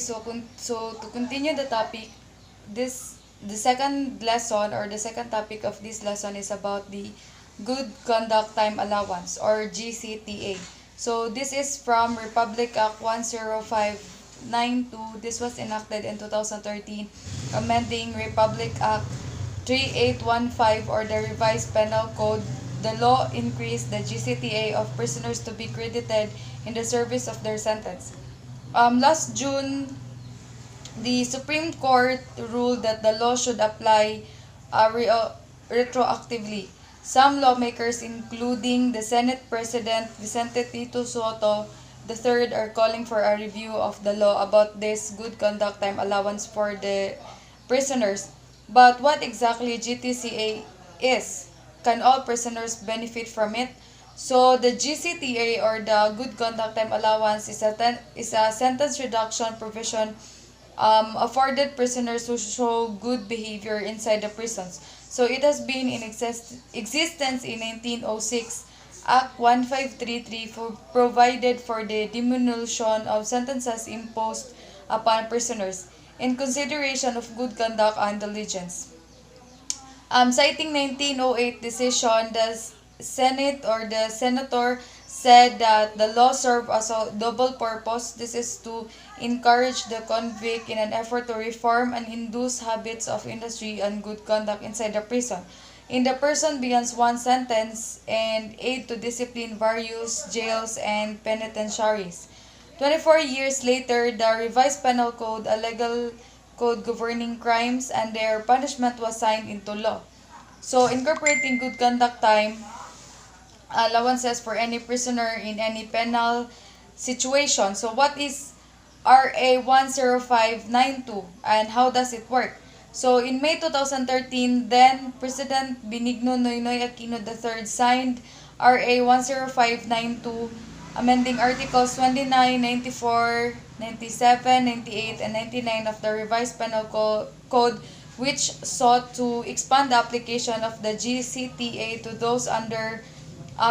so to continue the topic, the second lesson or the second topic of this lesson is about the Good Conduct Time Allowance or GCTA. So this is from Republic Act 10592. This was enacted in 2013, amending Republic Act 3815 or the revised penal code. The law increased the GCTA of prisoners to be credited in the service of their sentence. Last June, the Supreme Court ruled that the law should apply retroactively. Some lawmakers, including the Senate President Vicente Tito Soto III, are calling for a review of the law about this good conduct time allowance for the prisoners. But what exactly GTCA is? Can all prisoners benefit from it? So the GCTA or the Good Conduct Time Allowance is a sentence reduction provision afforded prisoners who show good behavior inside the prisons. So it has been in existence in 1906. Act 1533 provided for the diminution of sentences imposed upon prisoners in consideration of good conduct and diligence. Citing 1908 decision, the Senate or the senator said that the law served as a double purpose. This is to encourage the convict in an effort to reform and induce habits of industry and good conduct inside the prison, in the person beyond one sentence, and aid to discipline various jails and penitentiaries. 24 years later, the revised penal code, a legal code governing crimes and their punishment, was signed into law. So, incorporating good conduct time allowances for any prisoner in any penal situation. So, what is RA 10592 and how does it work? So, in May 2013, then President Benigno Noynoy Aquino III signed RA 10592, amending Articles 29, 94, 97, 98, and 99 of the revised penal code, which sought to expand the application of the GCTA to those under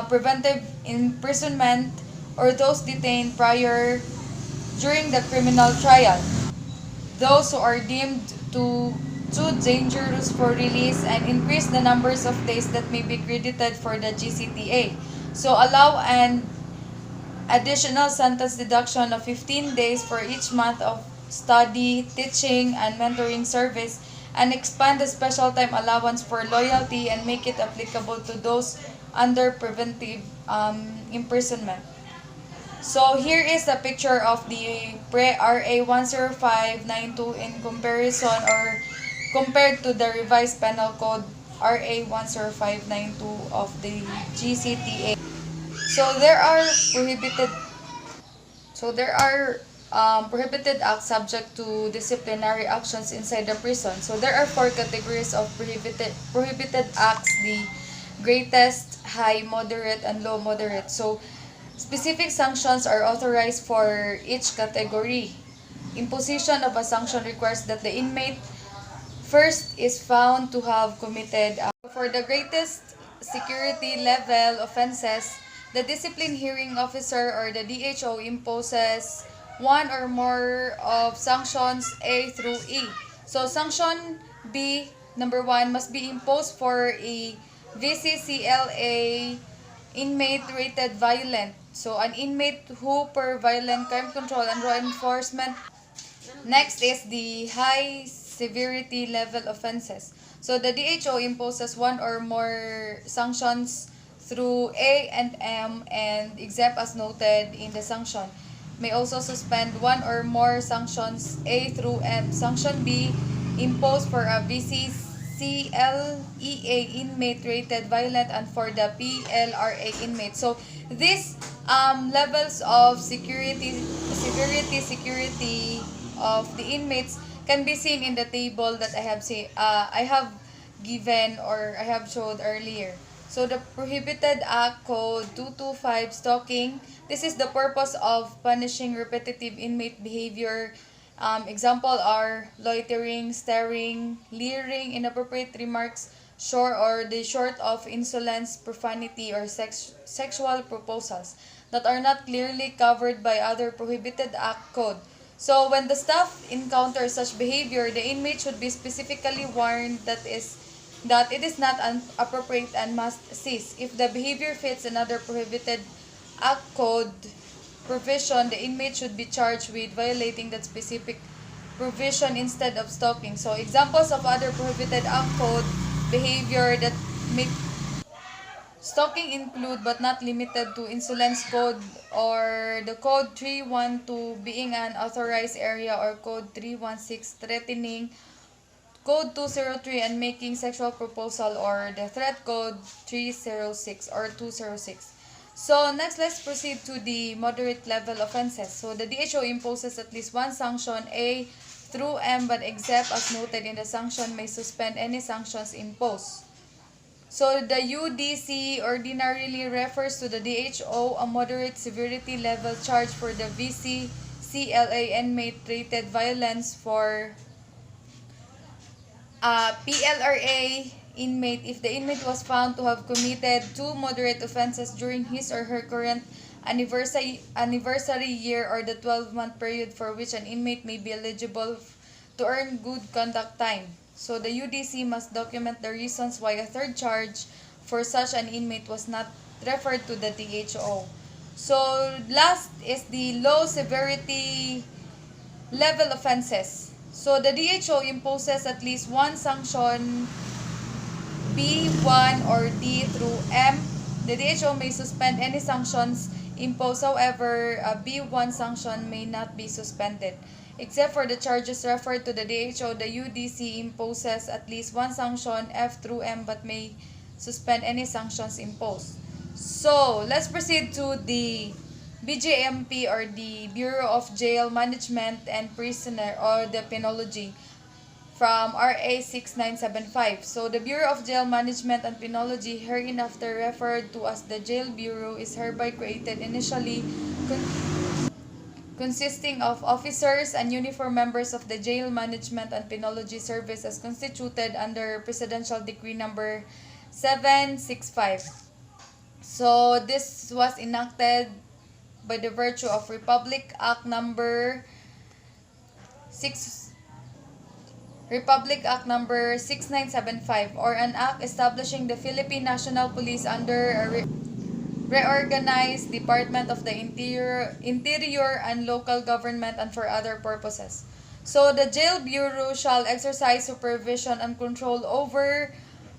preventive imprisonment or those detained during the criminal trial, those who are deemed too dangerous for release, and increase the numbers of days that may be credited for the GCTA. So allow an additional sentence deduction of 15 days for each month of study, teaching, and mentoring service, and expand the special time allowance for loyalty and make it applicable to those under preventive imprisonment. So here is the picture of the pre-RA 10592 in comparison or compared to the revised penal code RA 10592 of the GCTA. So there are prohibited acts subject to disciplinary actions inside the prison. So there are four categories of prohibited acts: the greatest, high, moderate, and low moderate. So specific sanctions are authorized for each category. Imposition of a sanction requires that the inmate first is found to have committed. For the greatest security level offenses, the discipline hearing officer or the DHO imposes one or more of sanctions A through E. So sanction B, number 1, must be imposed for a VCCLA inmate rated violent. So an inmate who per violent crime control and law enforcement. Next is the high severity level offenses. So the DHO imposes one or more sanctions through A and M, and except as noted in the sanction, may also suspend one or more sanctions A through M. Sanction B, imposed for a VCCLEA inmate rated violent and for the PLRA inmate. So these levels of severity of the inmates can be seen in the table that I have given or I have showed earlier. So the Prohibited Act Code 225, stalking. This is the purpose of punishing repetitive inmate behavior. Example are loitering, staring, leering, inappropriate remarks, short of insolence, profanity, or sexual proposals that are not clearly covered by other Prohibited Act Code. So when the staff encounters such behavior, the inmate should be specifically warned that it is not appropriate and must cease. If the behavior fits another prohibited act code provision, the inmate should be charged with violating that specific provision instead of stalking. So examples of other prohibited act code behavior that make stalking include but not limited to insolence code or the code 312 being an authorized area or code 316 threatening, code 203 and making sexual proposal or the threat code 306 or 206. So next, let's proceed to the moderate level offenses. So the DHO imposes at least one sanction A through M, but except as noted in the sanction may suspend any sanctions imposed. So the UDC ordinarily refers to the DHO, a moderate severity level charge for the VC-CLA inmate rated violence for PLRA inmate if the inmate was found to have committed two moderate offenses during his or her current anniversary year or the 12-month period for which an inmate may be eligible to earn good conduct time. So the UDC must document the reasons why a third charge for such an inmate was not referred to the DHO. So last is the low severity level offenses. So the DHO imposes at least one sanction B, 1, or D through M. The DHO may suspend any sanctions imposed. However, a B1 sanction may not be suspended. Except for the charges referred to the DHO, the UDC imposes at least one sanction F through M but may suspend any sanctions imposed. So, let's proceed to the BJMP or the Bureau of Jail Management and Prisoner or the Penology from RA 6975. So, the Bureau of Jail Management and Penology, hereinafter referred to as the Jail Bureau, is hereby created initially consisting of officers and uniformed members of the Jail Management and Penology Service as constituted under Presidential Decree number 765. So, this was enacted by the virtue of Republic Act number 6975 or an act establishing the Philippine National Police under a reorganized Department of the Interior and Local Government and for other purposes. So the Jail Bureau shall exercise supervision and control over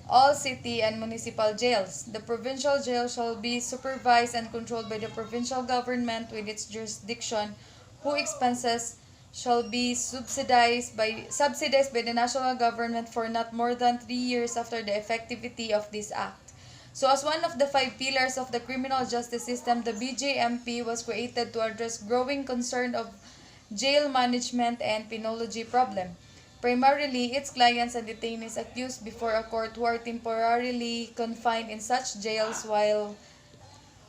all city and municipal jails. The provincial jail shall be supervised and controlled by the provincial government with its jurisdiction, whose expenses shall be subsidized by the national government for not more than 3 years after the effectivity of this act. So as one of the 5 pillars of the criminal justice system, the BJMP was created to address growing concern of jail management and penology problem. Primarily, its clients and detainees accused before a court who are temporarily confined in such jails while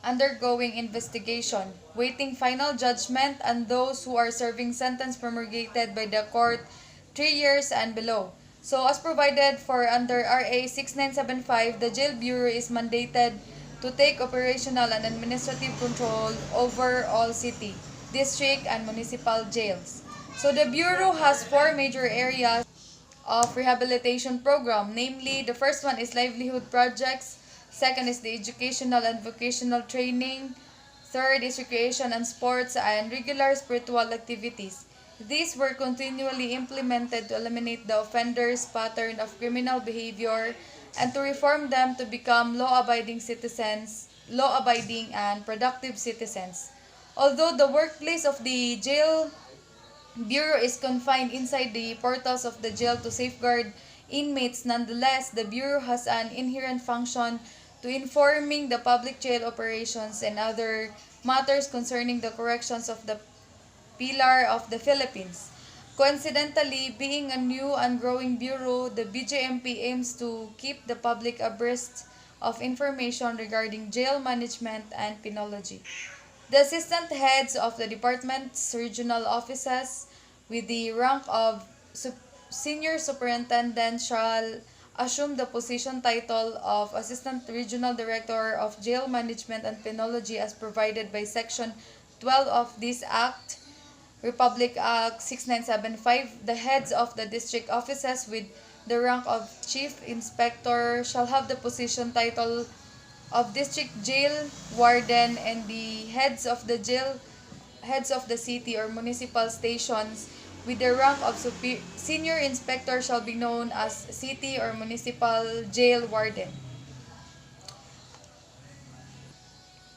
undergoing investigation, waiting final judgment, and those who are serving sentence promulgated by the court 3 years and below. So, as provided for under RA 6975, the Jail Bureau is mandated to take operational and administrative control over all city, district, and municipal jails. So, the Bureau has 4 major areas of rehabilitation program, namely, the first one is livelihood projects, second is the educational and vocational training, third is recreation and sports, and regular spiritual activities. These were continually implemented to eliminate the offenders' pattern of criminal behavior and to reform them to become law-abiding and productive citizens. Although the workplace of the Jail Bureau is confined inside the portals of the jail to safeguard inmates, nonetheless, the Bureau has an inherent function to informing the public jail operations and other matters concerning the corrections of the pillar of the Philippines. Coincidentally, being a new and growing bureau, the BJMP aims to keep the public abreast of information regarding jail management and penology. The assistant heads of the department's regional offices with the rank of senior superintendent shall assume the position title of Assistant Regional Director of Jail Management and Penology as provided by Section 12 of this Act, Republic Act 6975, the heads of the district offices with the rank of Chief Inspector shall have the position title of District Jail Warden, and the heads of the city or municipal stations with the rank of Senior Inspector shall be known as City or Municipal Jail Warden.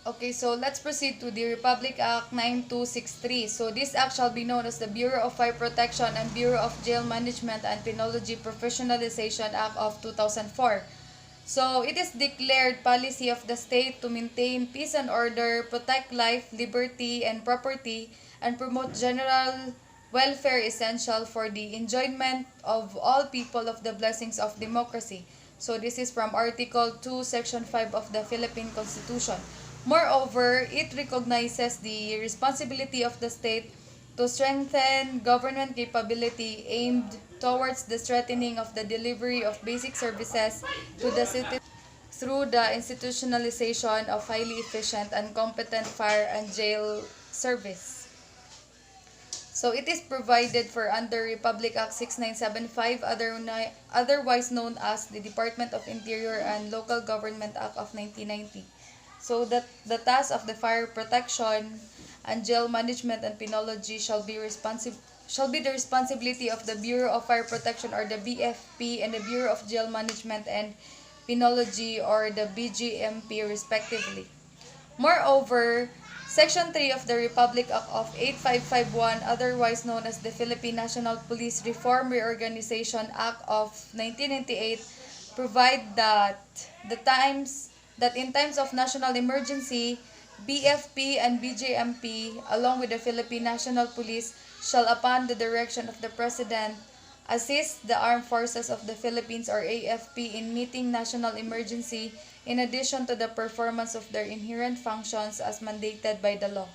Okay, so let's proceed to the Republic Act 9263. So this act shall be known as the Bureau of Fire Protection and Bureau of Jail Management and Penology Professionalization Act of 2004. So it is declared policy of the state to maintain peace and order, protect life, liberty, and property, and promote general welfare essential for the enjoyment of all people of the blessings of democracy. So this is from Article 2, Section 5 of the Philippine Constitution. Moreover, it recognizes the responsibility of the state to strengthen government capability aimed towards the strengthening of the delivery of basic services to the citizens through the institutionalization of highly efficient and competent fire and jail service. So it is provided for under Republic Act 6975, otherwise known as the Department of Interior and Local Government Act of 1990. So that the task of the fire protection and jail management and penology shall be the responsibility of the Bureau of Fire Protection or the BFP and the Bureau of Jail Management and Penology or the BGMP respectively. Moreover, Section 3 of the Republic Act of 8551, otherwise known as the Philippine National Police Reform Reorganization Act of 1998, provide that in times of national emergency, BFP and BJMP, along with the Philippine National Police, shall, upon the direction of the President, assist the Armed Forces of the Philippines or AFP in meeting national emergency in addition to the performance of their inherent functions as mandated by the law.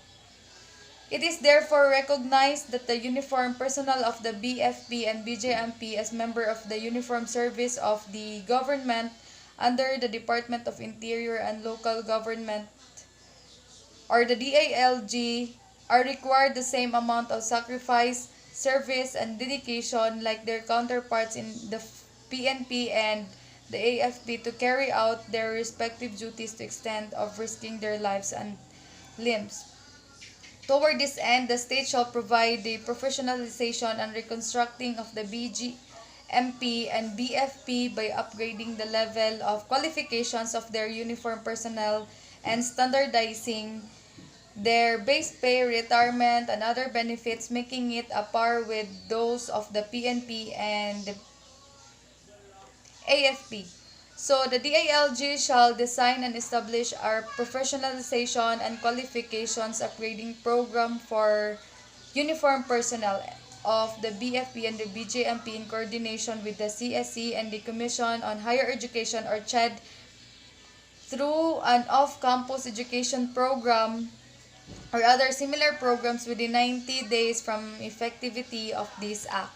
It is therefore recognized that the uniformed personnel of the BFP and BJMP as member of the uniformed service of the government under the Department of Interior and Local Government or the DILG are required the same amount of sacrifice, service, and dedication like their counterparts in the PNP and the AFP to carry out their respective duties to the extent of risking their lives and limbs. Toward this end, the state shall provide the professionalization and reconstructing of the BGMP and BFP by upgrading the level of qualifications of their uniformed personnel and standardizing their base pay, retirement, and other benefits, making it a par with those of the PNP and the AFP. So the DILG shall design and establish our professionalization and qualifications upgrading program for uniformed personnel of the BFP and the BJMP in coordination with the CSE and the Commission on Higher Education or CHED through an off-campus education program or other similar programs within 90 days from effectivity of this act.